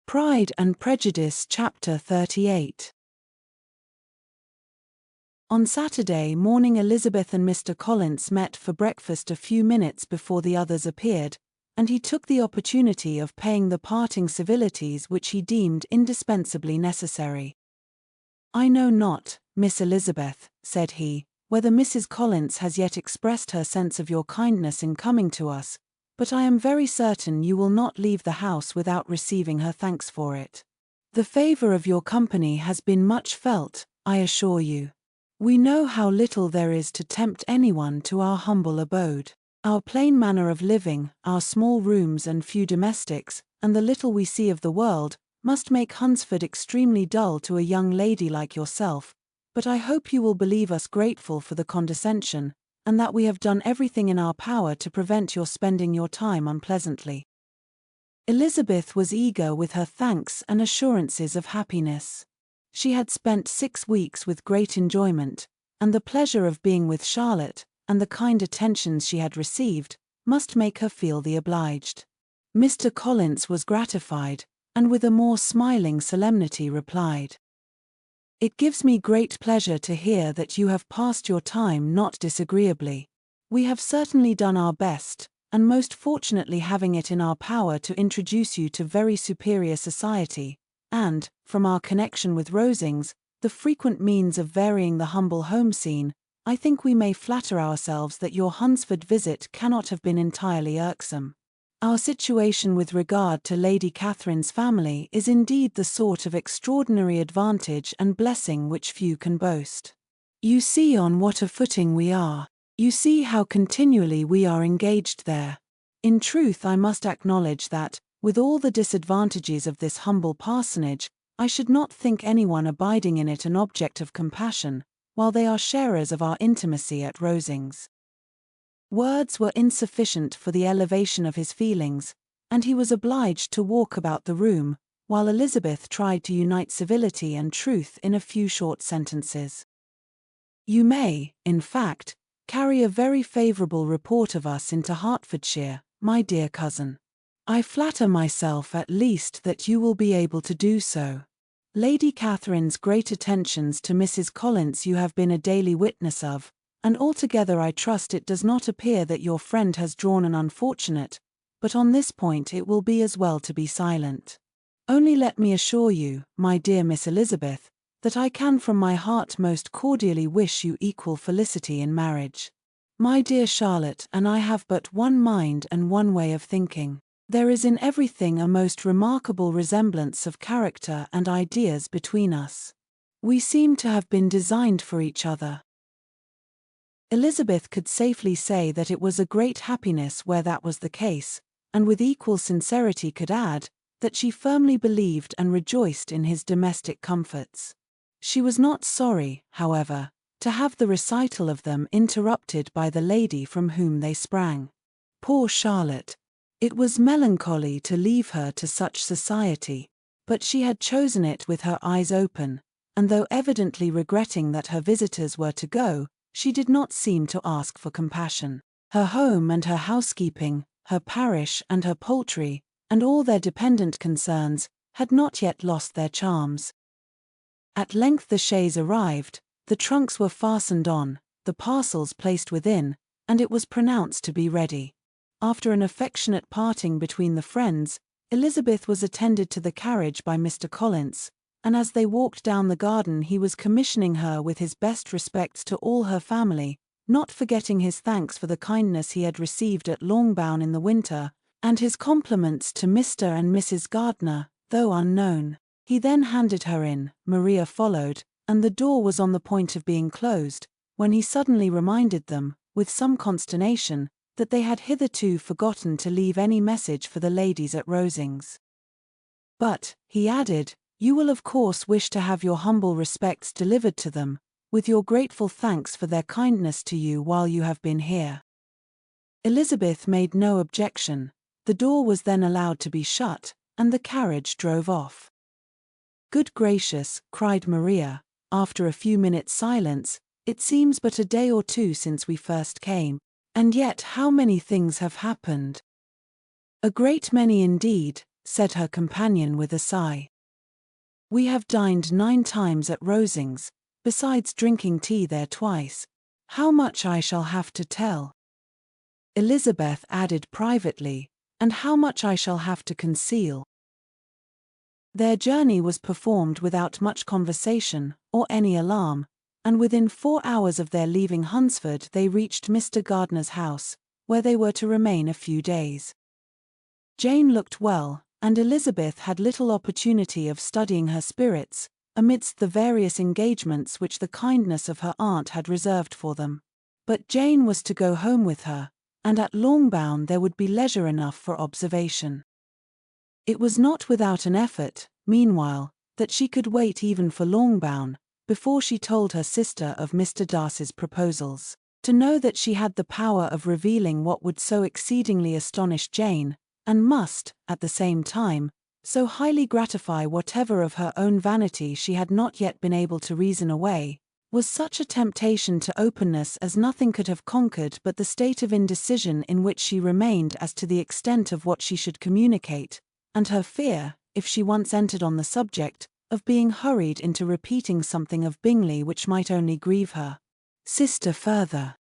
Pride and Prejudice, Chapter 38. On Saturday morning, Elizabeth and Mr. Collins met for breakfast a few minutes before the others appeared, and he took the opportunity of paying the parting civilities which he deemed indispensably necessary. "I know not, Miss Elizabeth," said he, "whether Mrs. Collins has yet expressed her sense of your kindness in coming to us, but I am very certain you will not leave the house without receiving her thanks for it. The favor of your company has been much felt, I assure you. We know how little there is to tempt anyone to our humble abode. Our plain manner of living, our small rooms and few domestics, and the little we see of the world, must make Hunsford extremely dull to a young lady like yourself, but I hope you will believe us grateful for the condescension, and that we have done everything in our power to prevent your spending your time unpleasantly." Elizabeth was eager with her thanks and assurances of happiness. She had spent 6 weeks with great enjoyment, and the pleasure of being with Charlotte, and the kind attentions she had received, must make her feel the obliged. Mr. Collins was gratified, and with a more smiling solemnity replied, "It gives me great pleasure to hear that you have passed your time not disagreeably. We have certainly done our best, and most fortunately having it in our power to introduce you to very superior society, and, from our connection with Rosings, the frequent means of varying the humble home scene, I think we may flatter ourselves that your Hunsford visit cannot have been entirely irksome. Our situation with regard to Lady Catherine's family is indeed the sort of extraordinary advantage and blessing which few can boast. You see on what a footing we are. You see how continually we are engaged there. In truth, I must acknowledge that, with all the disadvantages of this humble parsonage, I should not think anyone abiding in it an object of compassion, while they are sharers of our intimacy at Rosings." Words were insufficient for the elevation of his feelings, and he was obliged to walk about the room, while Elizabeth tried to unite civility and truth in a few short sentences. "You may, in fact, carry a very favorable report of us into Hertfordshire, my dear cousin. I flatter myself at least that you will be able to do so. Lady Catherine's great attentions to Mrs. Collins you have been a daily witness of, and altogether I trust it does not appear that your friend has drawn an unfortunate, but on this point it will be as well to be silent. Only let me assure you, my dear Miss Elizabeth, that I can from my heart most cordially wish you equal felicity in marriage. My dear Charlotte and I have but one mind and one way of thinking. There is in everything a most remarkable resemblance of character and ideas between us. We seem to have been designed for each other." Elizabeth could safely say that it was a great happiness where that was the case, and with equal sincerity could add, that she firmly believed and rejoiced in his domestic comforts. She was not sorry, however, to have the recital of them interrupted by the lady from whom they sprang. Poor Charlotte! It was melancholy to leave her to such society, but she had chosen it with her eyes open, and though evidently regretting that her visitors were to go, she did not seem to ask for compassion. Her home and her housekeeping, her parish and her poultry, and all their dependent concerns, had not yet lost their charms. At length the chaise arrived, the trunks were fastened on, the parcels placed within, and it was pronounced to be ready. After an affectionate parting between the friends, Elizabeth was attended to the carriage by Mr. Collins, and as they walked down the garden he was commissioning her with his best respects to all her family, not forgetting his thanks for the kindness he had received at Longbourn in the winter, and his compliments to Mr. and Mrs. Gardiner, though unknown. He then handed her in, Maria followed, and the door was on the point of being closed, when he suddenly reminded them, with some consternation, that they had hitherto forgotten to leave any message for the ladies at Rosings. "But," he added, "you will of course wish to have your humble respects delivered to them, with your grateful thanks for their kindness to you while you have been here." Elizabeth made no objection. The door was then allowed to be shut, and the carriage drove off. "Good gracious," cried Maria, after a few minutes' silence, "it seems but a day or two since we first came, and yet how many things have happened." "A great many indeed," said her companion with a sigh. "We have dined 9 times at Rosings, besides drinking tea there twice. How much I shall have to tell." Elizabeth added privately, "and how much I shall have to conceal." Their journey was performed without much conversation, or any alarm, and within 4 hours of their leaving Hunsford they reached Mr. Gardner's house, where they were to remain a few days. Jane looked well, and Elizabeth had little opportunity of studying her spirits, amidst the various engagements which the kindness of her aunt had reserved for them. But Jane was to go home with her, and at Longbourn there would be leisure enough for observation. It was not without an effort, meanwhile, that she could wait even for Longbourn, before she told her sister of Mr. Darcy's proposals. To know that she had the power of revealing what would so exceedingly astonish Jane, and must, at the same time, so highly gratify whatever of her own vanity she had not yet been able to reason away, was such a temptation to openness as nothing could have conquered but the state of indecision in which she remained as to the extent of what she should communicate, and her fear, if she once entered on the subject, of being hurried into repeating something of Bingley which might only grieve her sister further.